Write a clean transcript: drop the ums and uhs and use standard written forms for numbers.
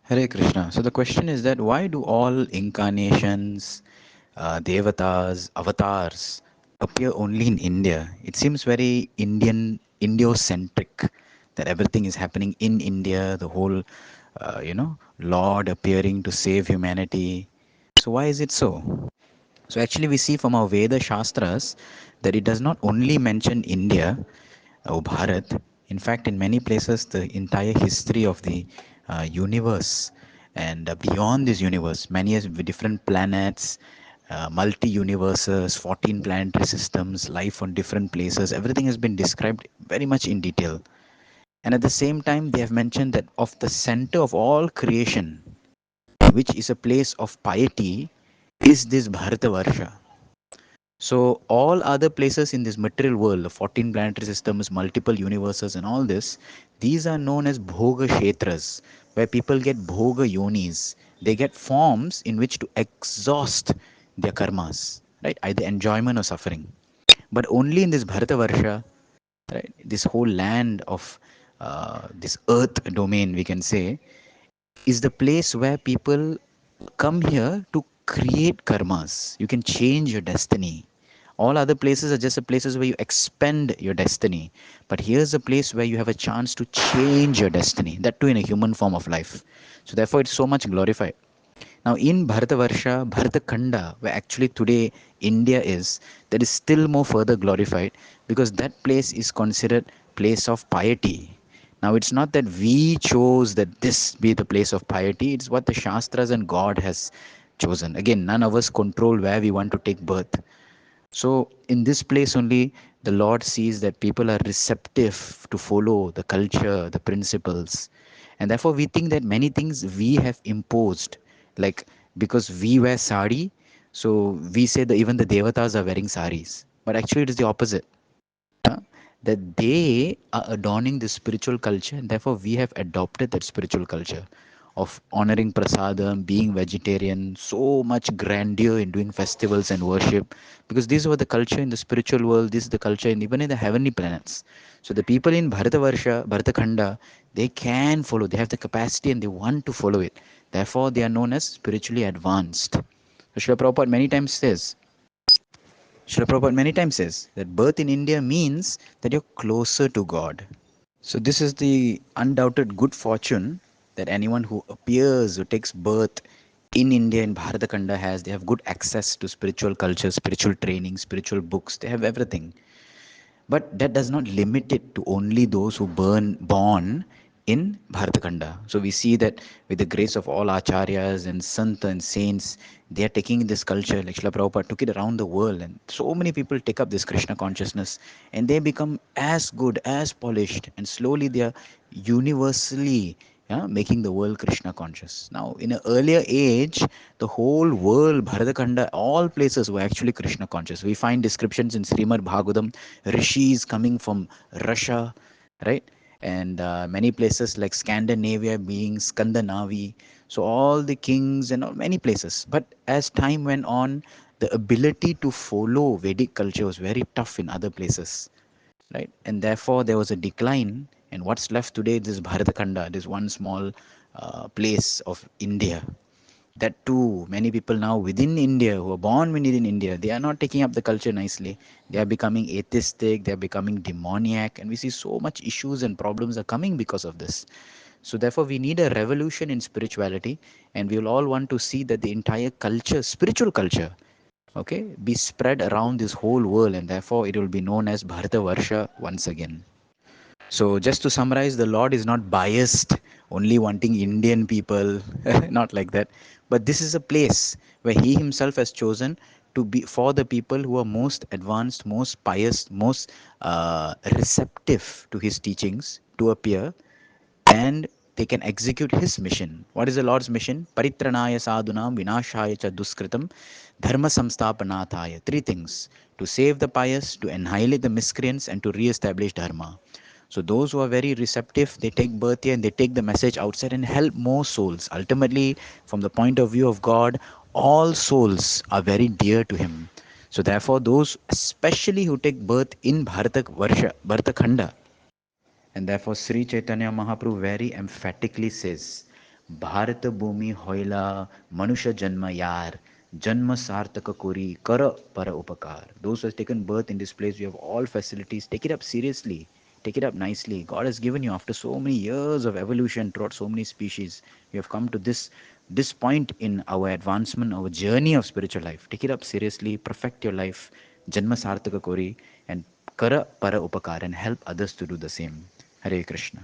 Hare Krishna. So the question is that why do all incarnations, devatas, avatars appear only in India? It seems very Indian, Indio-centric, that everything is happening in India. The whole, Lord appearing to save humanity. So why is it so? So actually, we see from our Veda Shastras that it does not only mention India or Bharat. In fact, in many places, the entire history of the universe and beyond this universe, many different planets, multi universes, 14 planetary systems, life on different places, everything has been described very much in detail. And at the same time, they have mentioned that of the center of all creation, which is a place of piety, is this Bharatavarsha. So all other places in this material world, the 14 planetary systems, multiple universes and all this, these are known as Bhoga Kshetras, where people get Bhoga Yonis. They get forms in which to exhaust their karmas, right? Either enjoyment or suffering. But only in this Bharatavarsha, right, this whole land of this earth domain, we can say, is the place where people come here to create karmas. You can change your destiny. All other places are just the places where you expend your destiny. But here's a place where you have a chance to change your destiny, that too in a human form of life. So therefore, it's so much glorified. Now, in Bharatavarsha, Bharatakanda, where actually today India is, that is still more further glorified because that place is considered place of piety. Now, it's not that we chose that this be the place of piety, it's what the Shastras and God has chosen. Again, none of us control where we want to take birth. So, in this place only, the Lord sees that people are receptive to follow the culture, the principles. And therefore, we think that many things we have imposed, like because we wear sari, so we say that even the devatas are wearing saris. But actually, it is the opposite, huh? That they are adorning the spiritual culture, and therefore we have adopted that spiritual culture of honoring prasadam, being vegetarian, so much grandeur in doing festivals and worship, because these were the culture in the spiritual world, this is the culture even in the heavenly planets. So the people in Bharatavarsha, Bharatakhanda, they can follow, they have the capacity and they want to follow it. Therefore, they are known as spiritually advanced. So Srila Prabhupada many times says, Srila Prabhupada many times says that birth in India means that you're closer to God. So this is the undoubted good fortune that anyone who appears, who takes birth in India in Bharatakanda has. They have good access to spiritual culture, spiritual training, spiritual books. They have everything. But that does not limit it to only those who born in Bharatakanda. So we see that with the grace of all acharyas and santa and saints, they are taking this culture, like Srila Prabhupada took it around the world, and so many people take up this Krishna consciousness and they become as good, as polished, and slowly they are universally, yeah, making the world Krishna conscious. Now, in an earlier age, the whole world, Bharatakanda, all places were actually Krishna conscious. We find descriptions in Srimad Bhagavatam, rishis coming from Russia, right? And many places like Scandinavia being Skandinavi. So all the kings and many places. But as time went on, the ability to follow Vedic culture was very tough in other places, right? And therefore there was a decline. And what's left today is Bharatakanda, this one small place of India. That too, many people now within India who are born within India, they are not taking up the culture nicely. They are becoming atheistic, they are becoming demoniac, and we see so much issues and problems are coming because of this. So therefore, we need a revolution in spirituality, and we will all want to see that the entire culture, spiritual culture, okay, be spread around this whole world, and therefore it will be known as Bharata Varsha once again. So, just to summarize, the Lord is not biased, only wanting Indian people, not like that. But this is a place where He Himself has chosen to be for the people who are most advanced, most pious, most receptive to His teachings to appear, and they can execute His mission. What is the Lord's mission? Paritranaya sadhunam vinashaya cha duskritam dharma samstapanathaya. Three things: to save the pious, to annihilate the miscreants, and to re-establish dharma. So those who are very receptive, they take birth here and they take the message outside and help more souls. Ultimately, from the point of view of God, all souls are very dear to Him. So therefore, those especially who take birth in Bharatakhanda, and therefore Sri Chaitanya Mahaprabhu very emphatically says, Bharat भूमि होइला मनुष्य जन्म यार जन्म सार्थक kori kara para upakar. Those who have taken birth in this place, we have all facilities. Take it up seriously. Take it up nicely. God has given you after so many years of evolution throughout so many species. We have come to this point in our advancement, our journey of spiritual life. Take it up seriously. Perfect your life. Janma sarthaka kori and kara para upakar and help others to do the same. Hare Krishna.